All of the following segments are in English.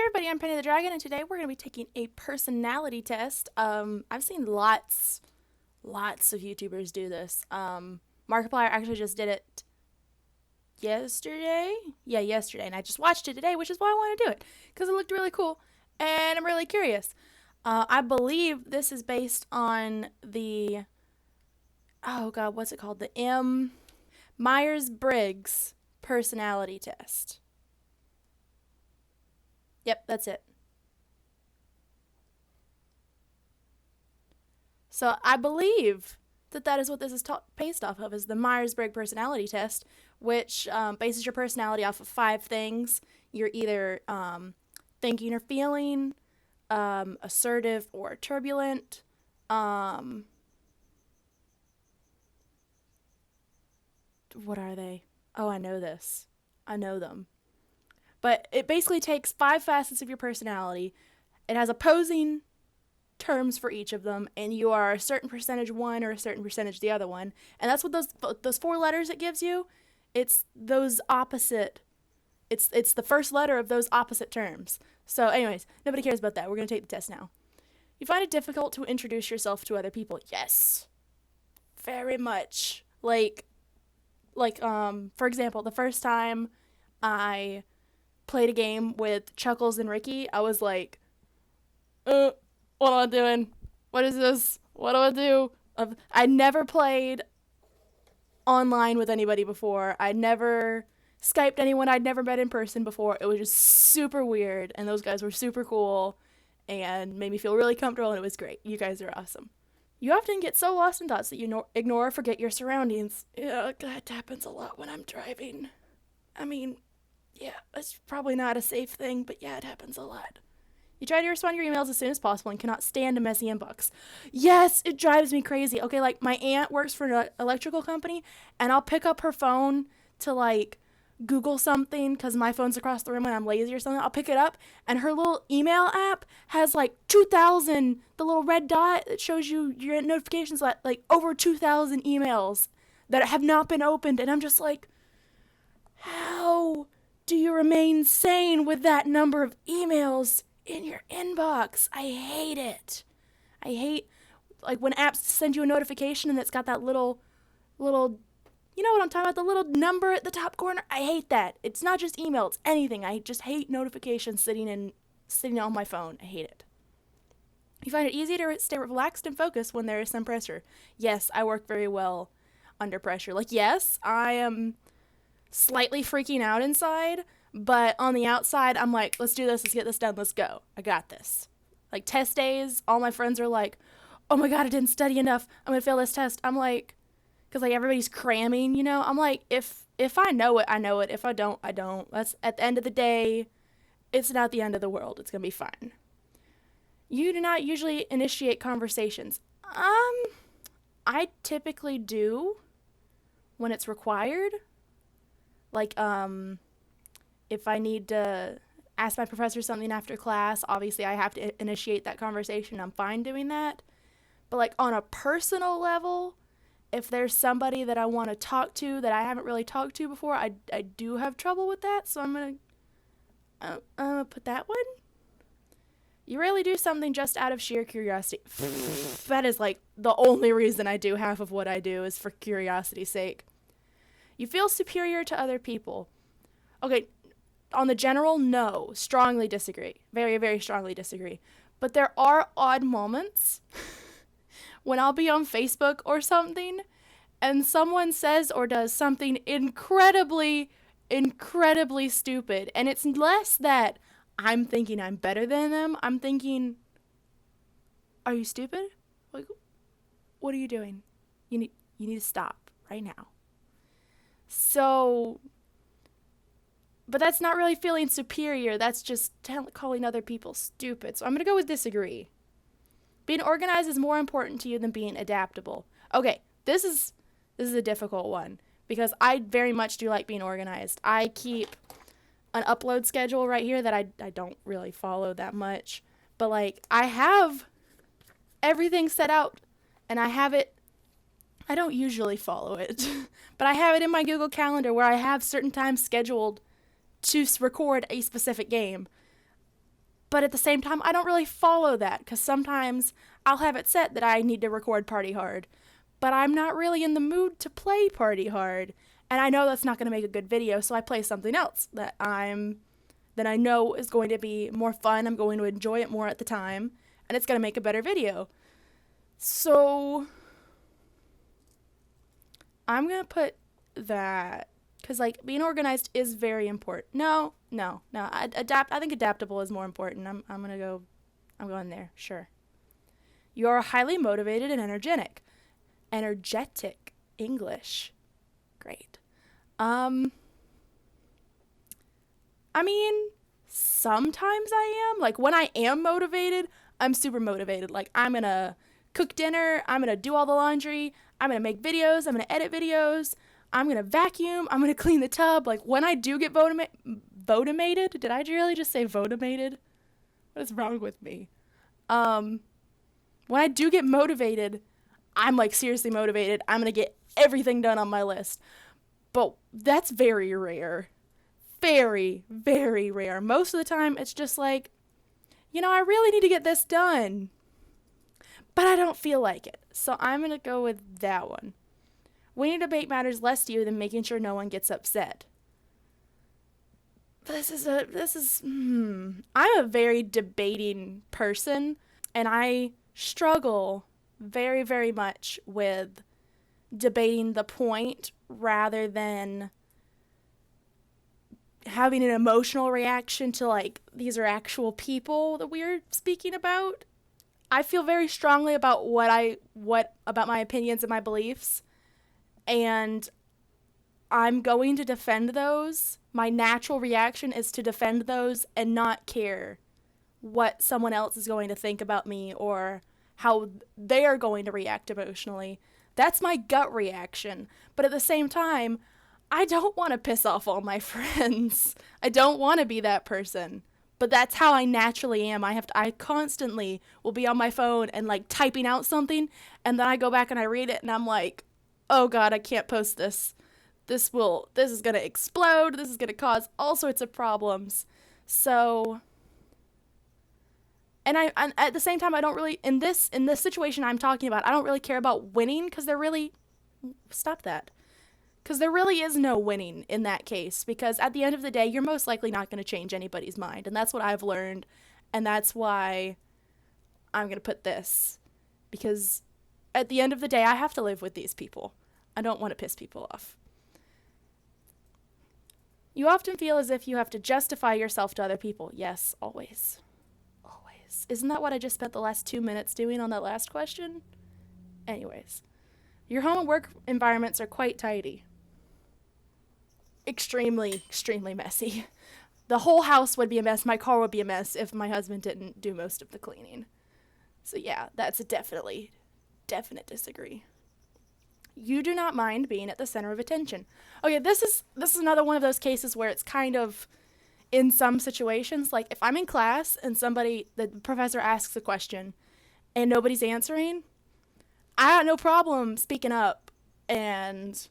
everybody, I'm Penny the Dragon, and today we're going to be taking a personality test. I've seen lots of YouTubers do this. Markiplier actually just did it yesterday. Yeah, yesterday, and I just watched it today, which is why I want to do it, because it looked really cool, and I'm really curious. I believe this is based on the, oh god, what's it called? The Meyers-Briggs personality test. Yep, that's it. So I believe that is what this is based off of, is the Myers-Briggs personality test, which bases your personality off of 5 things. You're either thinking or feeling, assertive or turbulent, what are they? Oh, I know this. I know them. But it basically takes 5 facets of your personality. It has opposing terms for each of them, and you are a certain percentage one or a certain percentage the other one. And that's what those 4 letters it gives you. It's those opposite. It's the first letter of those opposite terms. So, anyways, nobody cares about that. We're gonna take the test now. You find it difficult to introduce yourself to other people? Yes, very much. For example, the first time I played a game with Chuckles and Ricky, I was like, what am I doing? What is this? What do I do? I never played online with anybody before. I never Skyped anyone I'd never met in person before. It was just super weird, and those guys were super cool and made me feel really comfortable, and it was great. You guys are awesome. You often get so lost in thoughts that you ignore or forget your surroundings. Yeah, that happens a lot when I'm driving. I mean, yeah, it's probably not a safe thing, but yeah, it happens a lot. You try to respond to your emails as soon as possible and cannot stand a messy inbox. Yes, it drives me crazy. Okay, like my aunt works for an electrical company, and I'll pick up her phone to Google something because my phone's across the room and I'm lazy or something. I'll pick it up, and her little email app has 2,000, the little red dot that shows you your notifications, over 2,000 emails that have not been opened. And I'm just like, how do you remain sane with that number of emails in your inbox? I hate it. I hate when apps send you a notification and it's got that little, you know what I'm talking about, the little number at the top corner. I hate that. It's not just email, it's anything. I just hate notifications sitting on my phone. I hate it. You find it easy to stay relaxed and focused when there is some pressure. Yes, I work very well under pressure. Yes, I am slightly freaking out inside, but on the outside, I'm like, let's do this, let's get this done, let's go. I got this. Test days, all my friends are like, oh my god, I didn't study enough, I'm gonna fail this test. I'm like, because everybody's cramming, I'm like, if I know it, I know it. If I don't, I don't. That's, at the end of the day, it's not the end of the world. It's gonna be fine. You do not usually initiate conversations. I typically do when it's required. If I need to ask my professor something after class, obviously I have to initiate that conversation. I'm fine doing that. But on a personal level, if there's somebody that I want to talk to that I haven't really talked to before, I do have trouble with that. So I'm gonna put that one. You rarely do something just out of sheer curiosity. That is the only reason I do half of what I do is for curiosity's sake. You feel superior to other people. Okay, on the general, no. Strongly disagree. Very, very strongly disagree. But there are odd moments when I'll be on Facebook or something and someone says or does something incredibly, incredibly stupid. And it's less that I'm thinking I'm better than them. I'm thinking, are you stupid? What are you doing? You need to stop right now. So, but that's not really feeling superior. That's just calling other people stupid. So I'm going to go with disagree. Being organized is more important to you than being adaptable. Okay, this is a difficult one because I very much do like being organized. I keep an upload schedule right here that I don't really follow that much. But I have everything set out and I have it. I don't usually follow it, but I have it in my Google Calendar where I have certain times scheduled to record a specific game. But at the same time, I don't really follow that because sometimes I'll have it set that I need to record Party Hard, but I'm not really in the mood to play Party Hard. And I know that's not going to make a good video, so I play something else that I know is going to be more fun. I'm going to enjoy it more at the time, and it's going to make a better video. So I'm going to put that because, like, being organized is very important. No. I think adaptable is more important. I'm going there. Sure. You're highly motivated and energetic. Energetic. English. Great. I mean, sometimes I am. Like, when I am motivated, I'm super motivated. Like, I'm going to cook dinner. I'm going to do all the laundry. I'm going to make videos. I'm going to edit videos. I'm going to vacuum. I'm going to clean the tub. Like, when I do get votimated, did I really just say votimated? What is wrong with me? When I do get motivated, I'm, like, seriously motivated. I'm going to get everything done on my list. But that's very rare. Very, very rare. Most of the time, it's just like, I really need to get this done. But I don't feel like it. So I'm going to go with that one. Winning a debate matters less to you than making sure no one gets upset. I'm a very debating person, and I struggle very, very much with debating the point rather than having an emotional reaction to, like, these are actual people that we're speaking about. I feel very strongly about about my opinions and my beliefs, and I'm going to defend those. My natural reaction is to defend those and not care what someone else is going to think about me or how they are going to react emotionally. That's my gut reaction. But at the same time, I don't want to piss off all my friends. I don't want to be that person. But that's how I naturally am. I constantly will be on my phone and, like, typing out something, and then I go back and I read it and I'm like, oh God, I can't post this. This is going to explode. This is going to cause all sorts of problems. So, and at the same time, I don't really, in this situation I'm talking about, I don't really care about winning because stop that. Because there really is no winning in that case, because at the end of the day, you're most likely not going to change anybody's mind. And that's what I've learned. And that's why I'm going to put this. Because at the end of the day, I have to live with these people. I don't want to piss people off. You often feel as if you have to justify yourself to other people. Yes, always. Always. Isn't that what I just spent the last 2 minutes doing on that last question? Anyways. Your home and work environments are quite tidy. Extremely, extremely messy. The whole house would be a mess. My car would be a mess if my husband didn't do most of the cleaning. So yeah, that's a definite disagree. You do not mind being at the center of attention. Okay, this is another one of those cases where it's kind of in some situations, like if I'm in class and the professor asks a question and nobody's answering, I got no problem speaking up and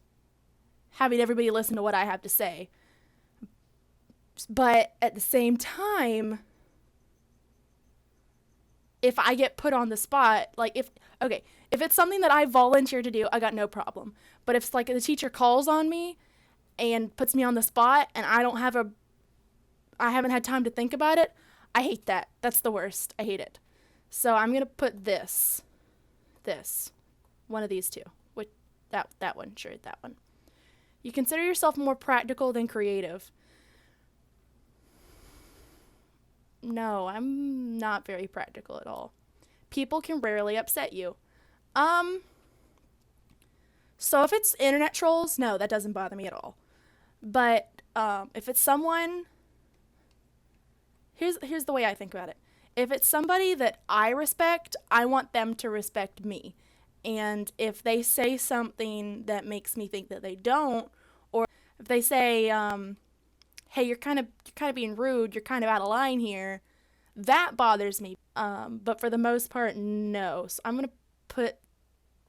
having everybody listen to what I have to say. But at the same time, if I get put on the spot, like if it's something that I volunteer to do, I got no problem. But if, like, the teacher calls on me and puts me on the spot and I haven't had time to think about it, I hate that. That's the worst. I hate it. So I'm going to put this. One of these two. That one. Sure, that one. You consider yourself more practical than creative. No, I'm not very practical at all. People can rarely upset you. So if it's internet trolls, no, that doesn't bother me at all. But if it's someone, here's the way I think about it. If it's somebody that I respect, I want them to respect me. And if they say something that makes me think that they don't, or if they say, hey, you're kind of being rude, you're kind of out of line here, that bothers me. But for the most part, no. So I'm going to put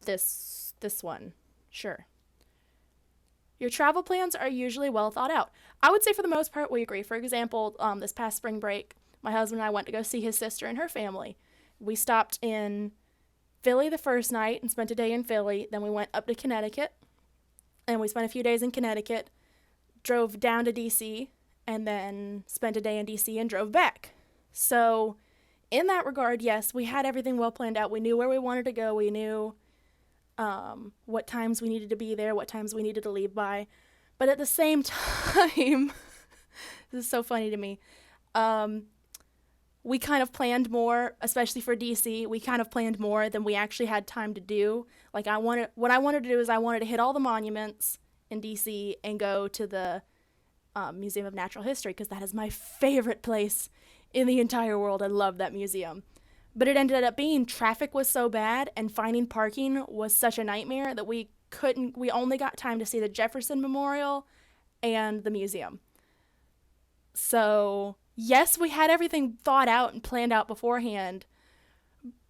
this one. Sure. Your travel plans are usually well thought out. I would say for the most part we agree. For example, this past spring break, my husband and I went to go see his sister and her family. We stopped in Philly the first night and spent a day in Philly. Then we went up to Connecticut, and we spent a few days in Connecticut, drove down to DC, and then spent a day in DC and drove back. So in that regard, yes, we had everything well planned out. We knew where we wanted to go. We knew what times we needed to be there, what times we needed to leave by. But at the same time, this is so funny to me, we kind of planned more, especially for DC. We kind of planned more than we actually had time to do. Like, what I wanted to do is I wanted to hit all the monuments in DC and go to the Museum of Natural History, because that is my favorite place in the entire world. I love that museum. But it ended up being traffic was so bad and finding parking was such a nightmare that we only got time to see the Jefferson Memorial and the museum. So, yes, we had everything thought out and planned out beforehand,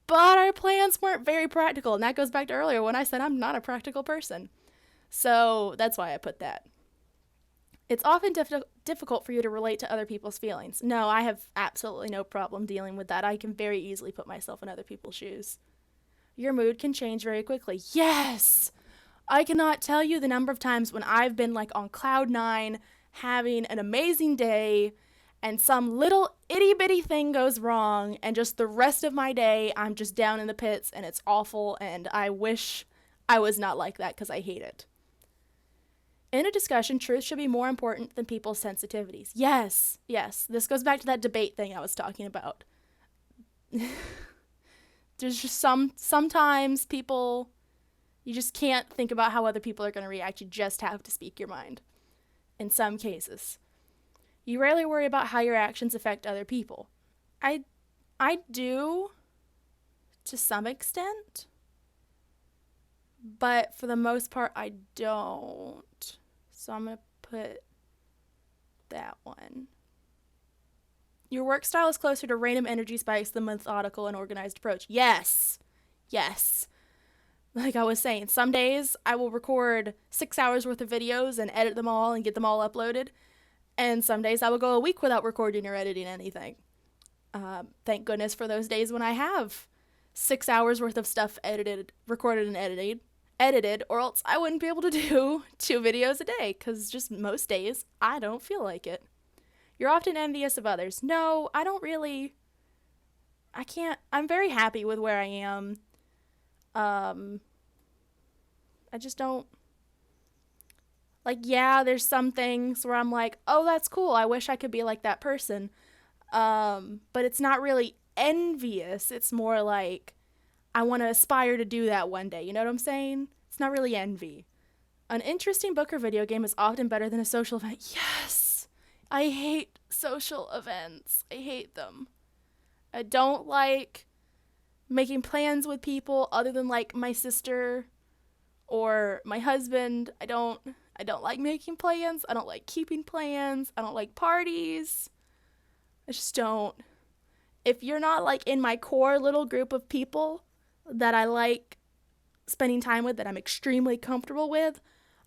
but our plans weren't very practical. And that goes back to earlier when I said I'm not a practical person. So that's why I put that. It's often difficult for you to relate to other people's feelings. No, I have absolutely no problem dealing with that. I can very easily put myself in other people's shoes. Your mood can change very quickly. Yes! I cannot tell you the number of times when I've been like on cloud 9, having an amazing day, and some little itty-bitty thing goes wrong, and just the rest of my day, I'm just down in the pits, and it's awful, and I wish I was not like that because I hate it. In a discussion, truth should be more important than people's sensitivities. Yes. This goes back to that debate thing I was talking about. There's just sometimes people, you just can't think about how other people are going to react. You just have to speak your mind. In some cases. You rarely worry about how your actions affect other people. I do, to some extent. But for the most part, I don't. So I'm going to put that one. Your work style is closer to random energy spikes than methodical and organized approach. Yes. Like I was saying, some days I will record 6 hours worth of videos and edit them all and get them all uploaded. And some days I will go a week without recording or editing anything. Thank goodness for those days when I have 6 hours worth of stuff recorded and edited, or else I wouldn't be able to do 2 videos a day, because just most days I don't feel like it. You're often envious of others. No, I don't really. I can't. I'm very happy with where I am. I just don't. Like, yeah, there's some things where I'm like, oh, that's cool. I wish I could be like that person. But it's not really envious. It's more like, I want to aspire to do that one day. You know what I'm saying? It's not really envy. An interesting book or video game is often better than a social event. Yes! I hate social events. I hate them. I don't like making plans with people other than like my sister or my husband. I don't like making plans. I don't like keeping plans. I don't like parties. I just don't. If you're not like in my core little group of people that I like spending time with, that I'm extremely comfortable with,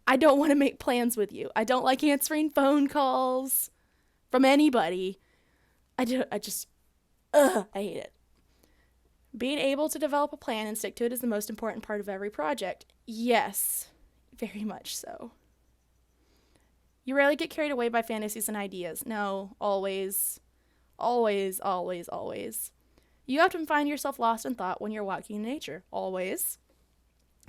I don't want to make plans with you. I don't like answering phone calls from anybody. I hate it. Being able to develop a plan and stick to it is the most important part of every project. Yes, very much so. You rarely get carried away by fantasies and ideas. No, always. Always. You often find yourself lost in thought when you're walking in nature. Always.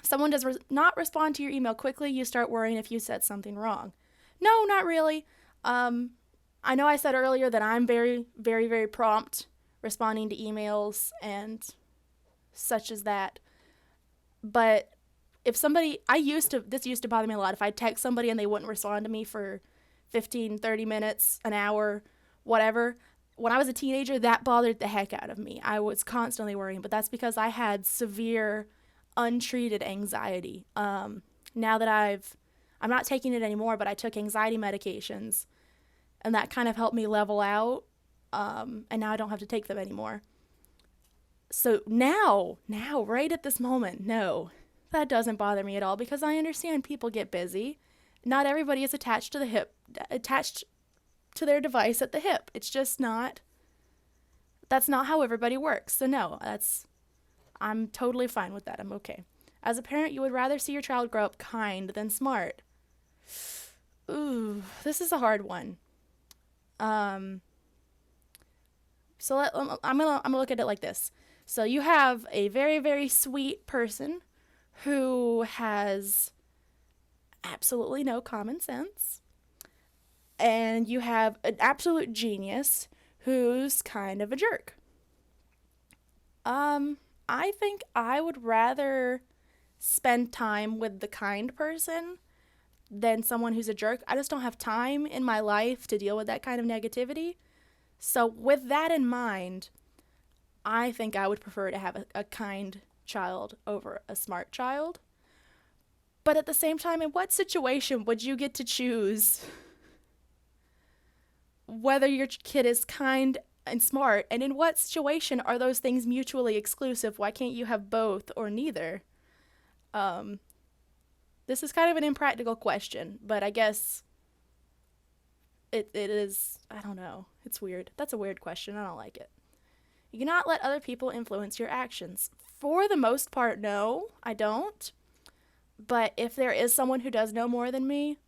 Someone does not respond to your email quickly, you start worrying if you said something wrong. No, not really. I know I said earlier that I'm very, very, very prompt responding to emails and such as that. But if somebody, this used to bother me a lot. If I text somebody and they wouldn't respond to me for 15, 30 minutes, an hour, whatever. When I was a teenager, that bothered the heck out of me. I was constantly worrying, but that's because I had severe untreated anxiety. Now that I'm not taking it anymore, but I took anxiety medications, and that kind of helped me level out, and now I don't have to take them anymore. So now, right at this moment, no, that doesn't bother me at all, because I understand people get busy. Not everybody is attached to their device at the hip. It's just not that's not how everybody works. So no, I'm totally fine with that. I'm okay. As a parent, you would rather see your child grow up kind than smart. Ooh, this is a hard one. I'm gonna look at it like this. So you have a very, very sweet person who has absolutely no common sense, and you have an absolute genius who's kind of a jerk. I think I would rather spend time with the kind person than someone who's a jerk. I just don't have time in my life to deal with that kind of negativity. So with that in mind, I think I would prefer to have a kind child over a smart child. But at the same time, in what situation would you get to choose whether your kid is kind and smart? And in what situation are those things mutually exclusive? Why can't you have both or neither? This is kind of an impractical question, but I guess it is, I don't know. It's weird. That's a weird question. I don't like it. You cannot let other people influence your actions. For the most part, no, I don't. But if there is someone who does know more than me,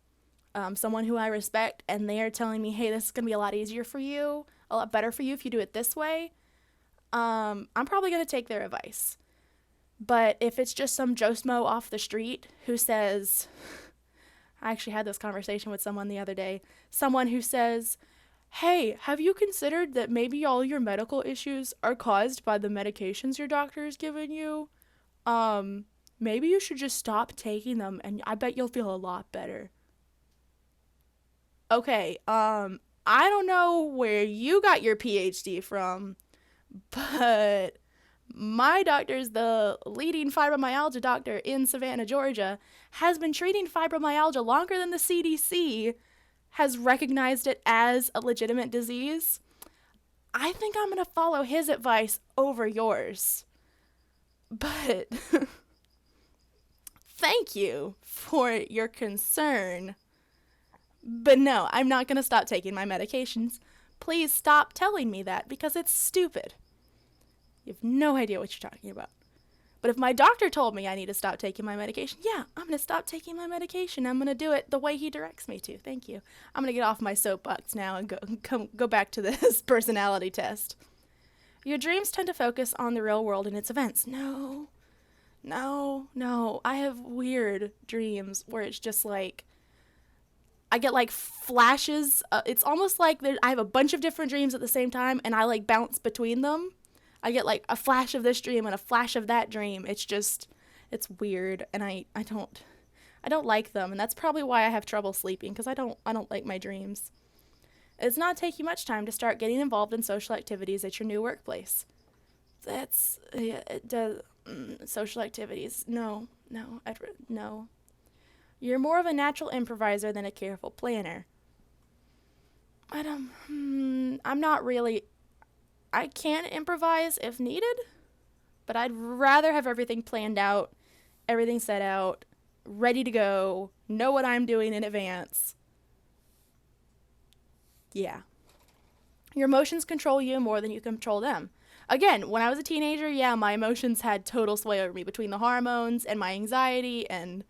someone who I respect, and they are telling me, hey, this is going to be a lot easier for you, a lot better for you if you do it this way, I'm probably going to take their advice. But if it's just some Joe Smo off the street who says, I actually had this conversation with someone the other day, someone who says, hey, have you considered that maybe all your medical issues are caused by the medications your doctor is giving you? Maybe you should just stop taking them and I bet you'll feel a lot better. Okay, I don't know where you got your PhD from, but my doctor's the leading fibromyalgia doctor in Savannah, Georgia, has been treating fibromyalgia longer than the CDC has recognized it as a legitimate disease. I think I'm going to follow his advice over yours. But thank you for your concern. But no, I'm not going to stop taking my medications. Please stop telling me that because it's stupid. You have no idea what you're talking about. But if my doctor told me I need to stop taking my medication, yeah, I'm going to stop taking my medication. I'm going to do it the way he directs me to. Thank you. I'm going to get off my soapbox now and go back to this personality test. Your dreams tend to focus on the real world and its events. No. I have weird dreams where it's just like, I get like flashes. It's almost like I have a bunch of different dreams at the same time and I like bounce between them. I get like a flash of this dream and a flash of that dream. It's weird, and I don't like them, and that's probably why I have trouble sleeping, because I don't like my dreams. It's not taking much time to start getting involved in social activities at your new workplace. It does. Social activities. No. You're more of a natural improviser than a careful planner. I'm not really. I can improvise if needed, but I'd rather have everything planned out, everything set out, ready to go, know what I'm doing in advance. Yeah. Your emotions control you more than you control them. Again, when I was a teenager, yeah, my emotions had total sway over me between the hormones and my anxiety and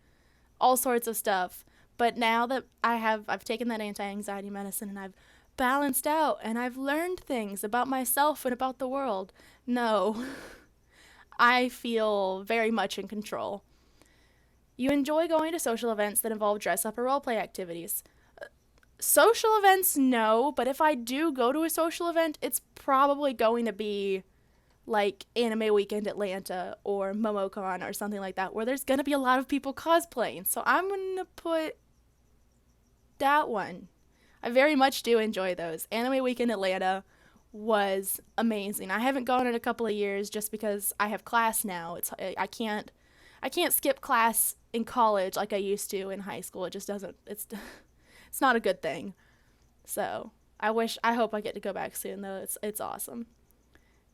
all sorts of stuff. But now that I've taken that anti-anxiety medicine and I've balanced out and I've learned things about myself and about the world, no, I feel very much in control. You enjoy going to social events that involve dress-up or role-play activities. Social events, no, but if I do go to a social event, it's probably going to be like Anime Weekend Atlanta or MomoCon or something like that, where there's going to be a lot of people cosplaying. So I'm going to put that one. I very much do enjoy those. Anime Weekend Atlanta was amazing. I haven't gone in a couple of years just because I have class now. I can't skip class in college like I used to in high school. It just doesn't. It's not a good thing. So I hope I get to go back soon though. It's awesome.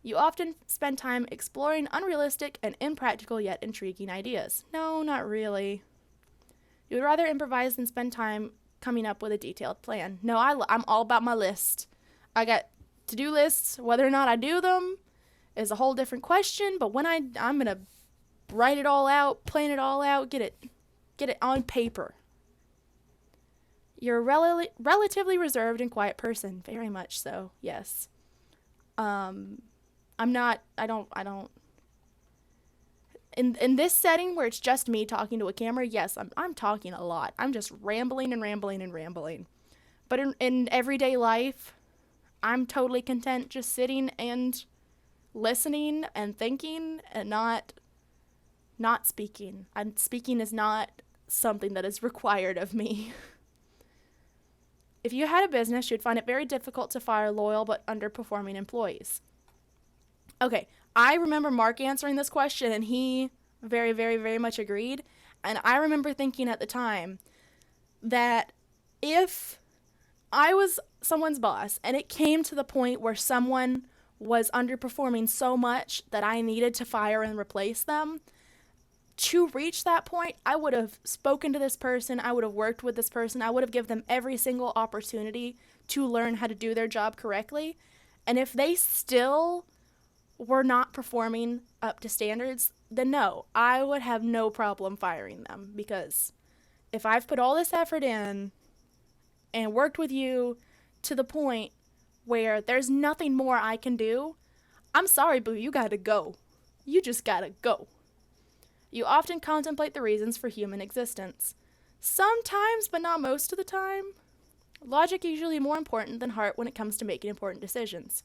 You often spend time exploring unrealistic and impractical yet intriguing ideas. No, not really. You would rather improvise than spend time coming up with a detailed plan. No, I'm all about my list. I got To-do lists, whether or not I do them is a whole different question, but when I'm going to write it all out, plan it all out, get it on paper. You're a relatively reserved and quiet person, very much so. Yes. I don't in this setting where it's just me talking to a camera, yes, I'm talking a lot. I'm just rambling and rambling and rambling. But in everyday life, I'm totally content just sitting and listening and thinking and not speaking. And speaking is not something that is required of me. If you had a business, you'd find it very difficult to fire loyal but underperforming employees. Okay, I remember Mark answering this question, and he very, very, very much agreed. And I remember thinking at the time that if I was someone's boss and it came to the point where someone was underperforming so much that I needed to fire and replace them, to reach that point, I would have spoken to this person, I would have worked with this person, I would have given them every single opportunity to learn how to do their job correctly. And if they still were not performing up to standards, then no, I would have no problem firing them, because if I've put all this effort in and worked with you to the point where there's nothing more I can do, I'm sorry, boo, you gotta go. You just gotta go. You often contemplate the reasons for human existence. Sometimes, but not most of the time. Logic is usually more important than heart when it comes to making important decisions.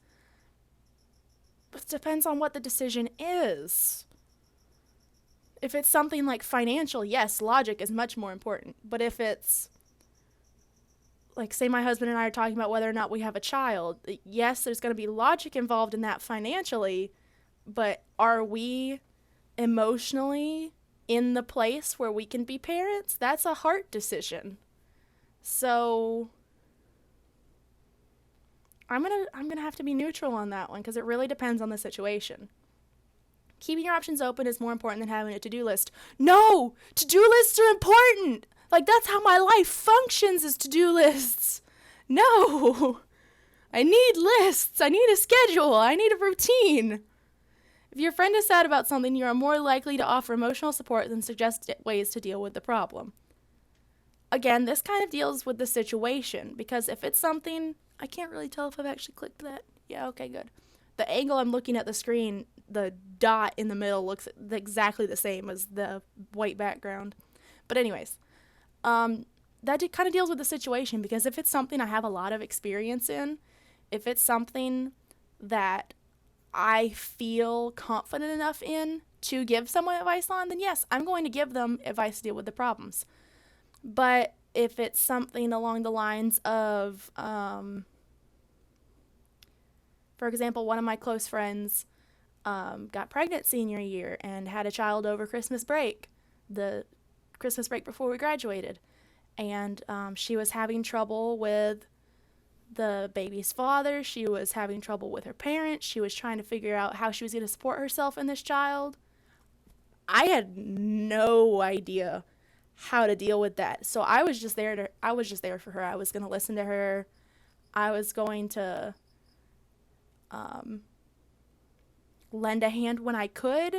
But it depends on what the decision is. If it's something like financial, yes, logic is much more important. But if it's, like, say my husband and I are talking about whether or not we have a child, yes, there's going to be logic involved in that financially, but are we emotionally in the place where we can be parents? That's a heart decision. So I'm gonna have to be neutral on that one, because it really depends on the situation. Keeping your options open is more important than having a to-do list. No! To-do lists are important! Like, that's how my life functions, is to-do lists. No! I need lists. I need a schedule. I need a routine. If your friend is sad about something, you are more likely to offer emotional support than suggest ways to deal with the problem. Again, this kind of deals with the situation, because if it's something, I can't really tell if I've actually clicked that. Yeah, okay, good. The angle I'm looking at the screen, the dot in the middle looks exactly the same as the white background. But anyways, that kind of deals with the situation, because if it's something I have a lot of experience in, if it's something that I feel confident enough in to give someone advice on, then yes, I'm going to give them advice to deal with the problems. But if it's something along the lines of, for example, one of my close friends got pregnant senior year and had a child over Christmas break, the Christmas break before we graduated. And she was having trouble with the baby's father. She was having trouble with her parents. She was trying to figure out how she was going to support herself and this child. I had no idea how to deal with that. So I was just there for her. I was going to listen to her. I was going to lend a hand when I could,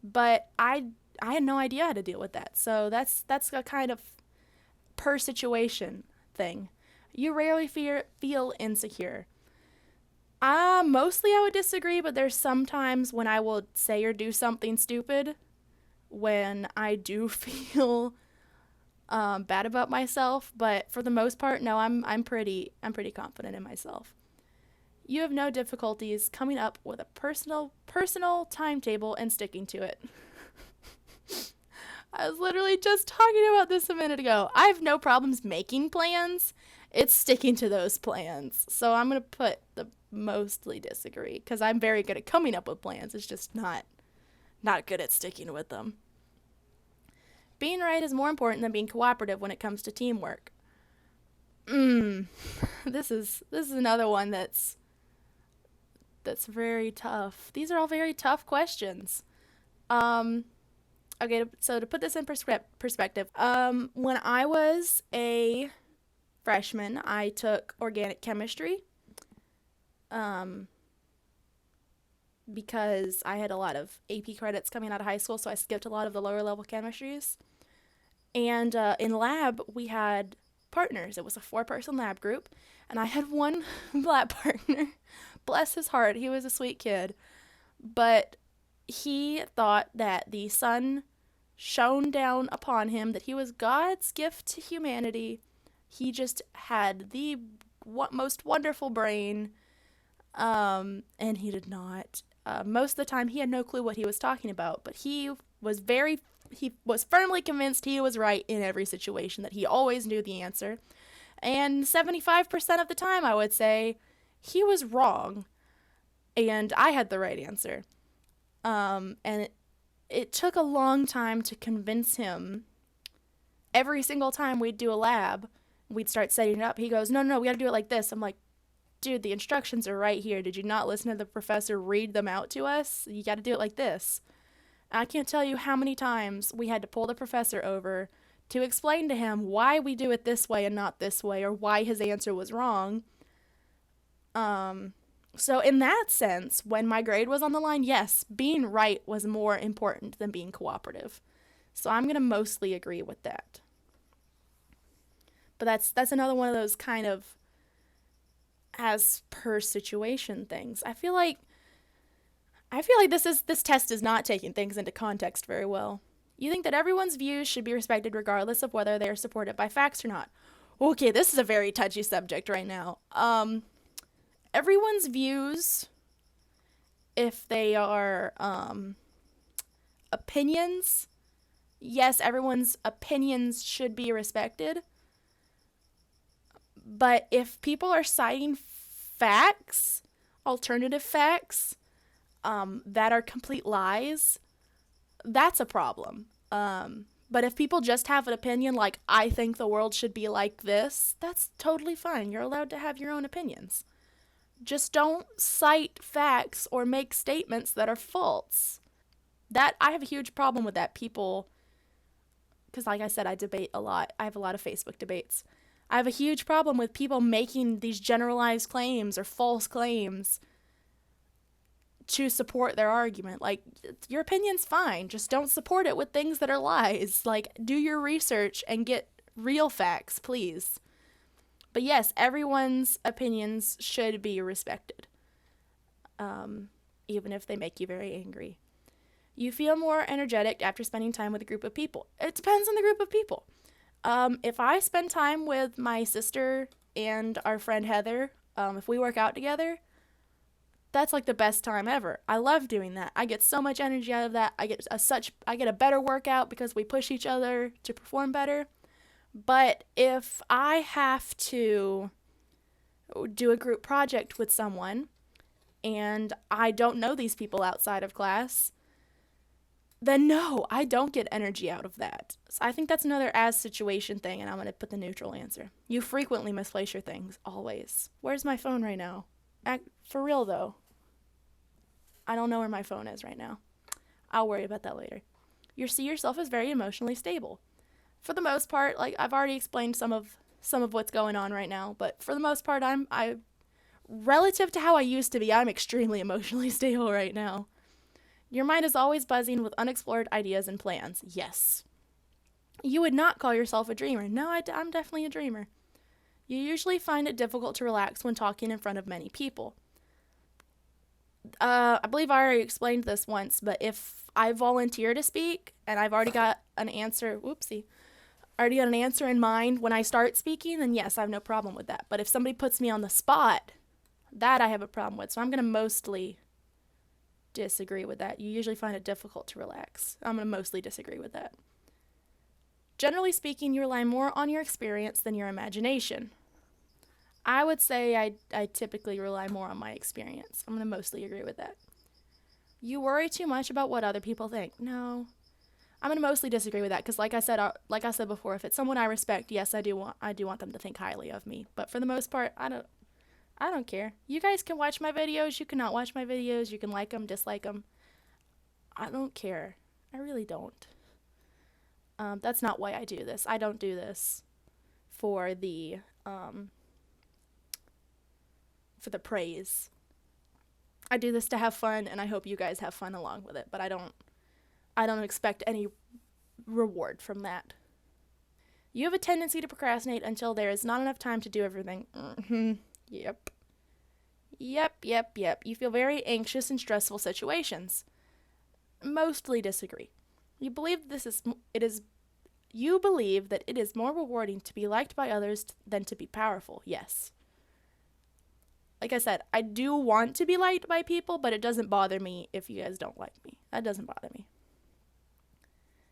but I had no idea how to deal with that. So that's a kind of per situation thing. You rarely feel insecure. Mostly I would disagree, but there's sometimes when I will say or do something stupid when I do feel bad about myself. But for the most part, no, I'm pretty confident in myself. You have no difficulties coming up with a personal timetable and sticking to it. I was literally just talking about this a minute ago. I have no problems making plans. It's sticking to those plans. So I'm going to put the mostly disagree, because I'm very good at coming up with plans. It's just not good at sticking with them. Being right is more important than being cooperative when it comes to teamwork. This is another one that's very tough. These are all very tough questions. Okay, so to put this in perspective, when I was a freshman, I took organic chemistry. um, because I had a lot of AP credits coming out of high school, so I skipped a lot of the lower level chemistries. And in lab, we had partners. It was a 4-person lab group, and I had one lab partner. Bless his heart, he was a sweet kid. But he thought that the sun shone down upon him, that he was God's gift to humanity. He just had the most wonderful brain, and he did not. Most of the time, he had no clue what he was talking about, but he was firmly convinced he was right in every situation, that he always knew the answer. And 75% of the time, I would say, he was wrong, and I had the right answer. And it took a long time to convince him. Every single time we'd do a lab, we'd start setting it up. He goes, no, we got to do it like this. I'm like, dude, the instructions are right here. Did you not listen to the professor read them out to us? You got to do it like this. I can't tell you how many times we had to pull the professor over to explain to him why we do it this way and not this way, or why his answer was wrong. So in that sense, when my grade was on the line, yes, being right was more important than being cooperative. So I'm going to mostly agree with that. But that's another one of those kind of as per situation things. I feel like this test is not taking things into context very well. You think that everyone's views should be respected regardless of whether they are supported by facts or not. Okay, this is a very touchy subject right now. Everyone's views, if they are opinions, yes, everyone's opinions should be respected. But if people are citing facts, alternative facts, that are complete lies, that's a problem. But if people just have an opinion like, I think the world should be like this, that's totally fine. You're allowed to have your own opinions. Just don't cite facts or make statements that are false. That, I have a huge problem with that. People, because like I said, I debate a lot. I have a lot of Facebook debates. I have a huge problem with people making these generalized claims or false claims to support their argument. Like, your opinion's fine. Just don't support it with things that are lies. Like, do your research and get real facts, please. But yes, everyone's opinions should be respected, even if they make you very angry. You feel more energetic after spending time with a group of people. It depends on the group of people. If I spend time with my sister and our friend Heather, if we work out together, that's like the best time ever. I love doing that. I get so much energy out of that. I get a better workout because we push each other to perform better. But if I have to do a group project with someone and I don't know these people outside of class, then no, I don't get energy out of that. So I think that's another as situation thing, and I'm going to put the neutral answer. You frequently misplace your things, always. Where's my phone right now? For real, though. I don't know where my phone is right now. I'll worry about that later. You see yourself as very emotionally stable. For the most part, like I've already explained some of what's going on right now, but for the most part, I relative to how I used to be, I'm extremely emotionally stable right now. Your mind is always buzzing with unexplored ideas and plans. Yes. You would not call yourself a dreamer. No, I'm definitely a dreamer. You usually find it difficult to relax when talking in front of many people. I believe I already explained this once, but if I volunteer to speak and I've already got an answer, already got an answer in mind when I start speaking, then yes, I have no problem with that. But if somebody puts me on the spot, that I have a problem with. So I'm going to mostly disagree with that. You usually find it difficult to relax. I'm going to mostly disagree with that. Generally speaking, you rely more on your experience than your imagination. I would say I typically rely more on my experience. I'm going to mostly agree with that. You worry too much about what other people think. No. I'm going to mostly disagree with that because like I said before, if it's someone I respect, yes, I do want them to think highly of me. But for the most part, I don't care. You guys can watch my videos, you cannot watch my videos, you can like them, dislike them. I don't care. I really don't. That's not why I do this. I don't do this for the praise. I do this to have fun, and I hope you guys have fun along with it, but I don't expect any reward from that. You have a tendency to procrastinate until there is not enough time to do everything. Yep. You feel very anxious in stressful situations. Mostly disagree. You believe that it is more rewarding to be liked by others than to be powerful. Yes. Like I said, I do want to be liked by people, but it doesn't bother me if you guys don't like me. That doesn't bother me.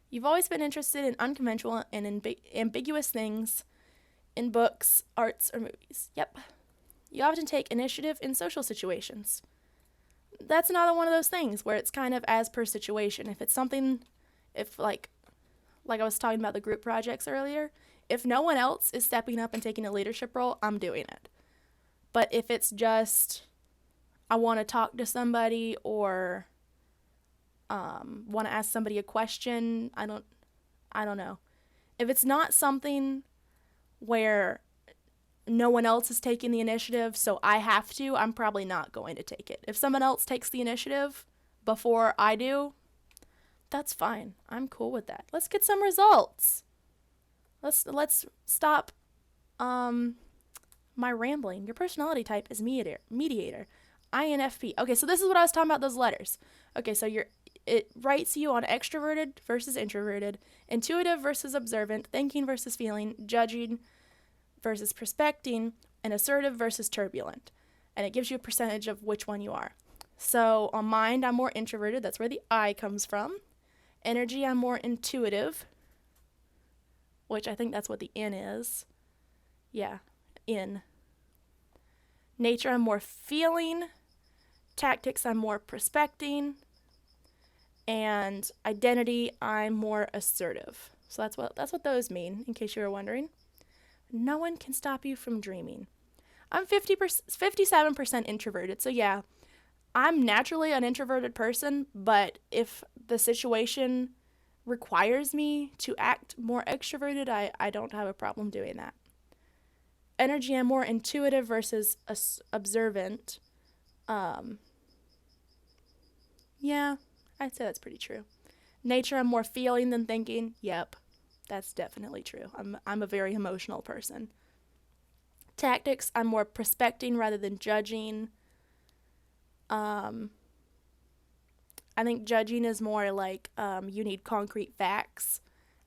You've always been interested in unconventional and ambiguous things in books, arts, or movies. Yep. You often take initiative in social situations. That's another one of those things where it's kind of as per situation. If it's something, like I was talking about the group projects earlier, if no one else is stepping up and taking a leadership role, I'm doing it. But if it's just, I want to talk to somebody or want to ask somebody a question, I don't know. If it's not something where no one else is taking the initiative, so I have to, I'm probably not going to take it. If someone else takes the initiative before I do, that's fine. I'm cool with that. Let's get some results. Let's stop my rambling. Your personality type is mediator. INFP. Okay, so this is what I was talking about, those letters. Okay, so it writes you on extroverted versus introverted, intuitive versus observant, thinking versus feeling, judging versus prospecting, and assertive versus turbulent. And it gives you a percentage of which one you are. So on mind, I'm more introverted. That's where the I comes from. Energy, I'm more intuitive, which I think that's what the N is. Yeah, in. Nature, I'm more feeling. Tactics, I'm more prospecting. And identity, I'm more assertive. So that's what those mean, in case you were wondering. No one can stop you from dreaming. I'm 57% introverted, so yeah, I'm naturally an introverted person, but if the situation requires me to act more extroverted, I don't have a problem doing that. Energy, I'm more intuitive versus observant. Yeah, I'd say that's pretty true. Nature, I'm more feeling than thinking. Yep, that's definitely true. I'm a very emotional person. Tactics, I'm more prospecting rather than judging. I think judging is more like you need concrete facts,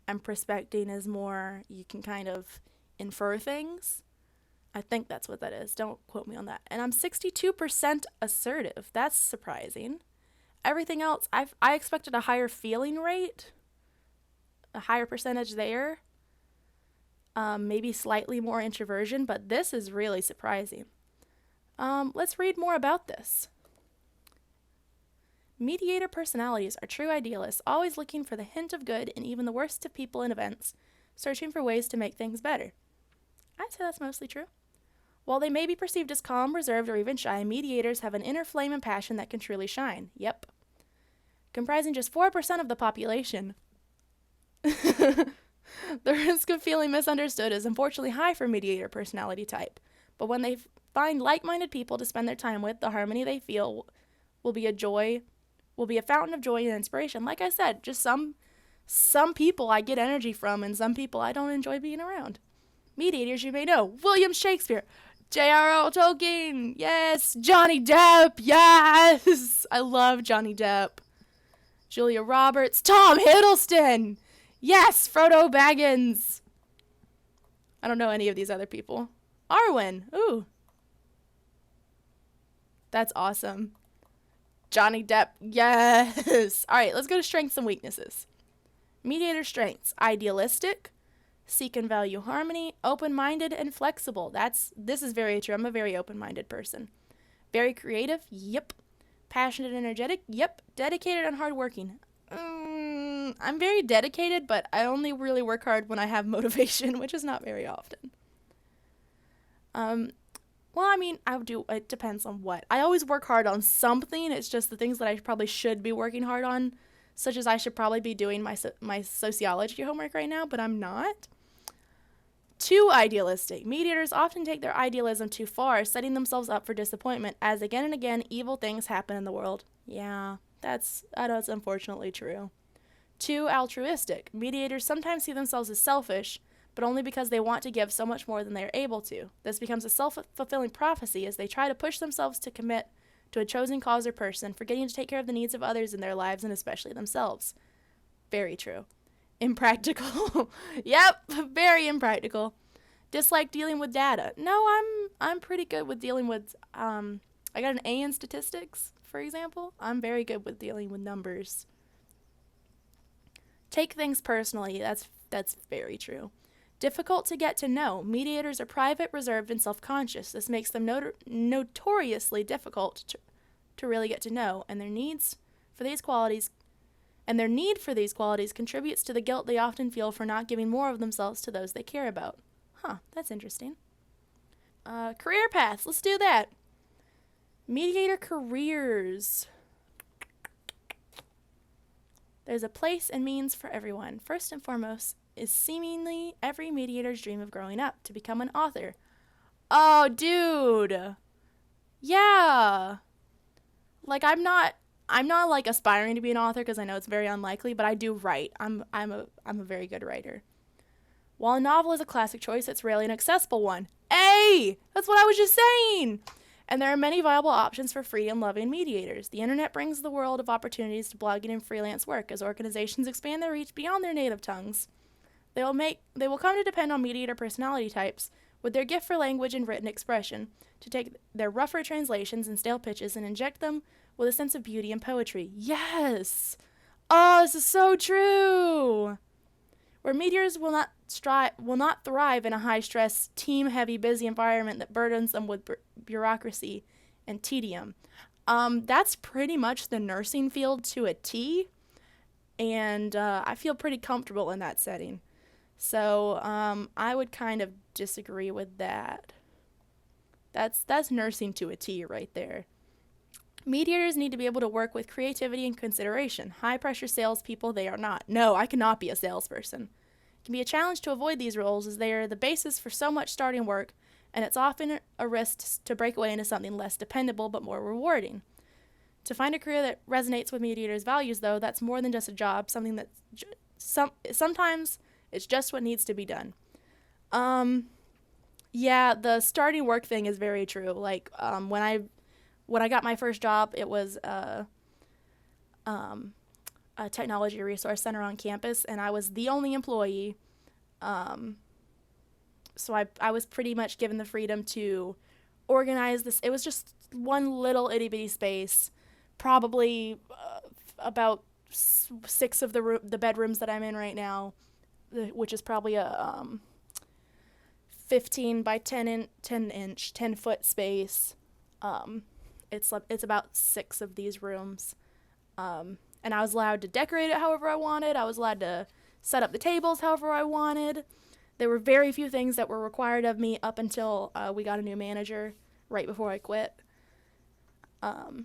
and prospecting is more you can kind of infer things. I think that's what that is. Don't quote me on that. And I'm 62% assertive. That's surprising. Everything else, I expected a higher feeling rate, a higher percentage there, maybe slightly more introversion, but this is really surprising. Let's read more about this. Mediator personalities are true idealists, always looking for the hint of good in even the worst of people and events, searching for ways to make things better. I'd say that's mostly true. While they may be perceived as calm, reserved, or even shy, mediators have an inner flame and passion that can truly shine. Yep. Comprising just 4% of the population. The risk of feeling misunderstood is unfortunately high for mediator personality type, but when they find like-minded people to spend their time with, the harmony they feel will be a fountain of joy and inspiration. Like I said, just some people I get energy from, and some people I don't enjoy being around. Mediators, you may know: William Shakespeare, J.R.R. Tolkien, yes, Johnny Depp, yes, I love Johnny Depp, Julia Roberts, Tom Hiddleston, yes, Frodo Baggins. I don't know any of these other people. Arwen, ooh, that's awesome. Johnny Depp, yes. All right, let's go to strengths and weaknesses. Mediator strengths: idealistic, seek and value harmony, open-minded, and flexible. This is very true. I'm a very open-minded person. Very creative, yep. Passionate and energetic, yep. Dedicated and hardworking. I'm very dedicated, but I only really work hard when I have motivation, which is not very often. Well, I mean, it depends on what. I always work hard on something. It's just the things that I probably should be working hard on, such as I should probably be doing my sociology homework right now, but I'm not. Too idealistic. Mediators often take their idealism too far, setting themselves up for disappointment as again and again evil things happen in the world. Yeah, that's unfortunately true. Too altruistic. Mediators sometimes see themselves as selfish, but only because they want to give so much more than they are able to. This becomes a self-fulfilling prophecy as they try to push themselves to commit to a chosen cause or person, forgetting to take care of the needs of others in their lives and especially themselves. Very true. Impractical. Yep, very impractical. Dislike dealing with data. No, I'm pretty good with dealing with I got an A in statistics, for example. I'm very good with dealing with numbers. Take things personally. That's very true. Difficult to get to know. Mediators are private, reserved, and self-conscious. This makes them notoriously difficult to really get to know, and their need for these qualities contributes to the guilt they often feel for not giving more of themselves to those they care about. Huh, that's interesting. Career paths. Let's do that. Mediator careers. There's a place and means for everyone. First and foremost is seemingly every mediator's dream of growing up, to become an author. Oh, dude. Yeah. Like, I'm not like aspiring to be an author because I know it's very unlikely, but I do write. I'm a very good writer. While a novel is a classic choice, it's rarely an accessible one. Hey, that's what I was just saying. And there are many viable options for freedom-loving mediators. The internet brings the world of opportunities to blogging and freelance work as organizations expand their reach beyond their native tongues. They will come to depend on mediator personality types, with their gift for language and written expression, to take their rougher translations and stale pitches and inject them with a sense of beauty and poetry. Yes! Oh, this is so true! Where mediators will not thrive in a high-stress, team-heavy, busy environment that burdens them with bureaucracy and tedium. That's pretty much the nursing field to a T, and I feel pretty comfortable in that setting. So I would kind of disagree with that. That's nursing to a T right there. Mediators need to be able to work with creativity and consideration. High-pressure salespeople, they are not. No, I cannot be a salesperson. It can be a challenge to avoid these roles as they are the basis for so much starting work, and it's often a risk to break away into something less dependable but more rewarding. To find a career that resonates with mediators' values, though, that's more than just a job, something that sometimes it's just what needs to be done. Yeah, the starting work thing is very true. Like, when I got my first job, it was a technology resource center on campus, and I was the only employee. So I was pretty much given the freedom to organize this. It was just one little itty-bitty space, probably about 6 of the bedrooms that I'm in right now, which is probably a 15 by 10 foot space. It's about 6 of these rooms. And I was allowed to decorate it however I wanted. I was allowed to set up the tables however I wanted. There were very few things that were required of me up until we got a new manager right before I quit. I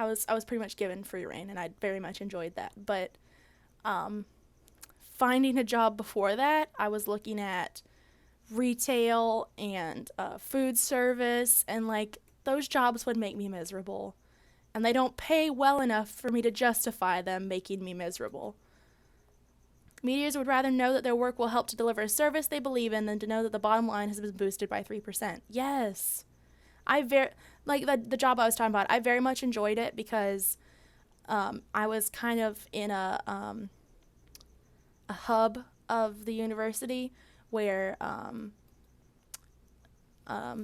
was pretty much given free reign, and I very much enjoyed that. But finding a job before that, I was looking at retail and food service, and like those jobs would make me miserable, and they don't pay well enough for me to justify them making me miserable. Mediators would rather know that their work will help to deliver a service they believe in than to know that the bottom line has been boosted by 3%. Yes. The job I was talking about, I very much enjoyed it because I was kind of in a hub of the university where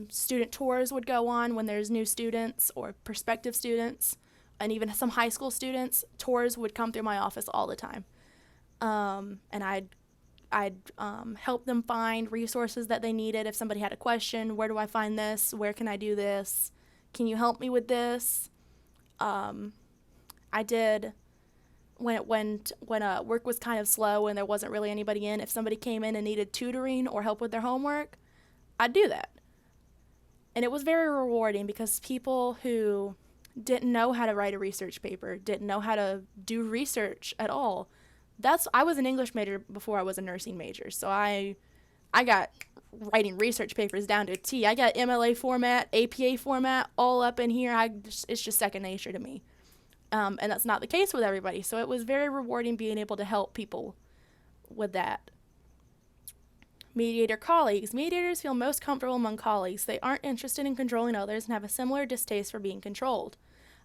student tours would go on when there's new students or prospective students, and even some high school students. Tours would come through my office all the time. And I'd help them find resources that they needed. If somebody had a question, where do I find this? Where can I do this? Can you help me with this? I did when work was kind of slow and there wasn't really anybody in. If somebody came in and needed tutoring or help with their homework, I'd do that. And it was very rewarding because people who didn't know how to write a research paper, didn't know how to do research at all, I was an English major before I was a nursing major, so I got writing research papers down to a T. I got MLA format, APA format, all up in here. It's just second nature to me. And that's not the case with everybody. So it was very rewarding being able to help people with that. Mediator colleagues. Mediators feel most comfortable among colleagues. They aren't interested in controlling others and have a similar distaste for being controlled.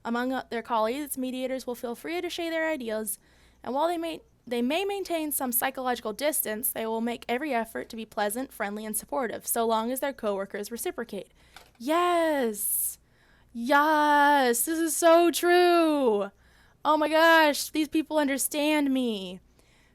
Among their colleagues, mediators will feel free to share their ideas, and while they may maintain some psychological distance, they will make every effort to be pleasant, friendly, and supportive, so long as their coworkers reciprocate. Yes! Yes! This is so true! Oh my gosh, these people understand me.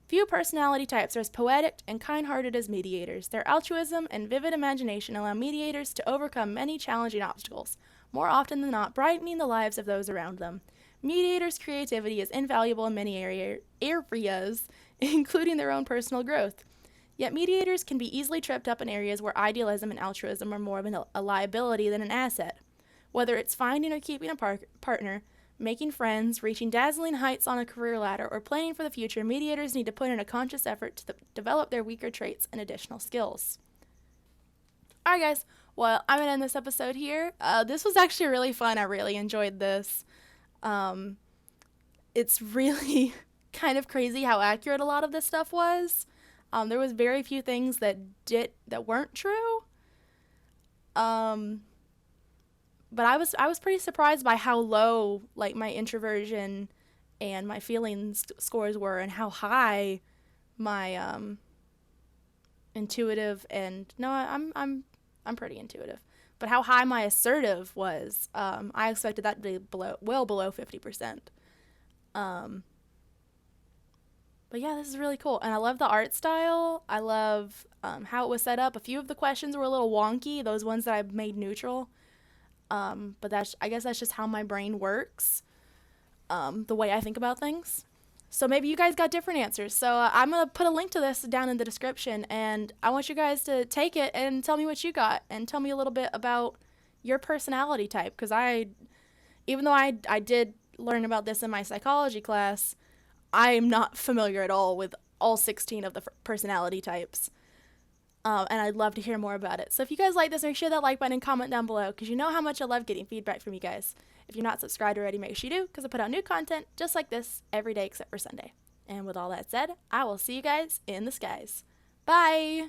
Few personality types are as poetic and kind-hearted as mediators. Their altruism and vivid imagination allow mediators to overcome many challenging obstacles, more often than not brightening the lives of those around them. Mediators' creativity is invaluable in many areas, including their own personal growth. Yet mediators can be easily tripped up in areas where idealism and altruism are more of a liability than an asset. Whether it's finding or keeping a partner, making friends, reaching dazzling heights on a career ladder, or planning for the future, mediators need to put in a conscious effort to develop their weaker traits and additional skills. Alright guys, well, I'm going to end this episode here. This was actually really fun. I really enjoyed this. It's really kind of crazy how accurate a lot of this stuff was. There was very few things that weren't true. But I was pretty surprised by how low like my introversion and my feelings scores were, and how high my intuitive and I'm pretty intuitive, but how high my assertive was. I expected that to be well below 50%. But yeah, this is really cool, and I love the art style. I love how it was set up. A few of the questions were a little wonky, those ones that I made neutral. But I guess that's just how my brain works, the way I think about things. So maybe you guys got different answers. So I'm going to put a link to this down in the description, and I want you guys to take it and tell me what you got, and tell me a little bit about your personality type, because even though I did learn about this in my psychology class, I am not familiar at all with all 16 of the personality types. And I'd love to hear more about it. So if you guys like this, make sure that like button and comment down below, because you know how much I love getting feedback from you guys. If you're not subscribed already, make sure you do, because I put out new content just like this every day except for Sunday. And with all that said, I will see you guys in the skies. Bye!